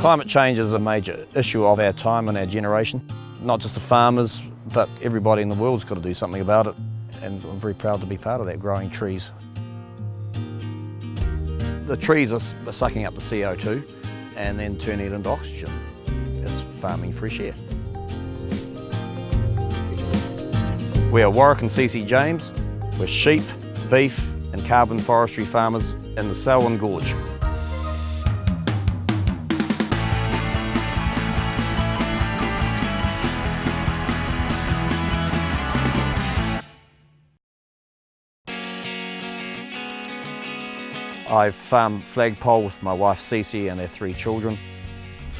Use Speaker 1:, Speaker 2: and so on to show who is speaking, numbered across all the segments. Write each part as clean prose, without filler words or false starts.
Speaker 1: Climate change is a major issue of our time and our generation. Not just the farmers, but everybody in the world's got to do something about it. And I'm very proud to be part of that, growing trees. The trees are sucking up the CO2 and then turning it into oxygen. It's farming fresh air. We are Warrick and CeCe James. We're sheep, beef and carbon forestry farmers in the Selwyn Gorge. I farm flagpole with my wife CeCe and their 3 children.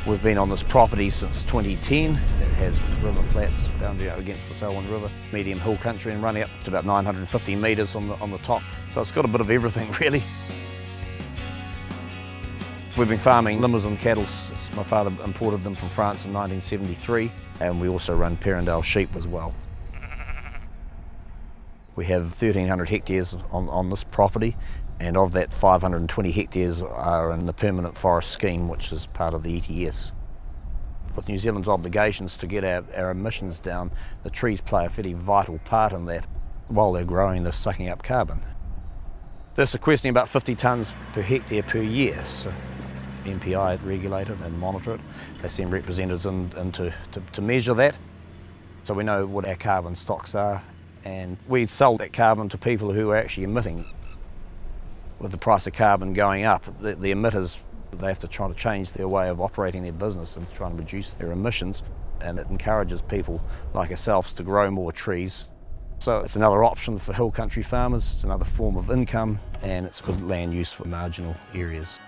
Speaker 1: We've been on this property since 2010. It has river flats boundary against the Selwyn River, medium hill country and running up to about 950 metres on the top. So it's got a bit of everything really. We've been farming limousin cattle since my father imported them from France in 1973, and we also run Perrindale sheep as well. We have 1,300 hectares on this property, and of that 520 hectares are in the permanent forest scheme, which is part of the ETS. With New Zealand's obligations to get our emissions down, the trees play a fairly vital part in that. While they're growing, they're sucking up carbon. They're sequestering about 50 tonnes per hectare per year, so MPI regulate it and monitor it. They send representatives in to measure that, so we know what our carbon stocks are, and we sell that carbon to people who are actually emitting. With the price of carbon going up, the emitters, they have to try to change their way of operating their business and try and reduce their emissions, and it encourages people like ourselves to grow more trees. So it's another option for hill country farmers, it's another form of income, and it's good land use for marginal areas.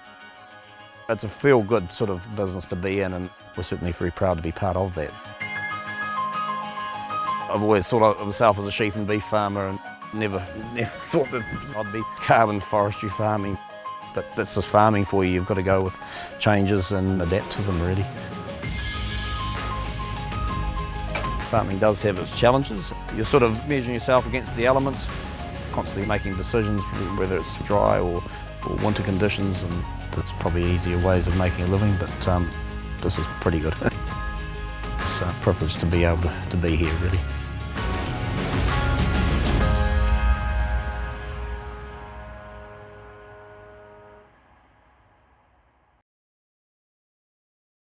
Speaker 1: It's a feel-good sort of business to be in, and we're certainly very proud to be part of that. I've always thought of myself as a sheep and beef farmer, and never thought that I'd be carbon forestry farming. But that's just farming for you. You've got to go with changes and adapt to them really. Farming does have its challenges. You're sort of measuring yourself against the elements, constantly making decisions, whether it's dry or winter conditions, and there's probably easier ways of making a living, but this is pretty good. It's a privilege to be able to be here really.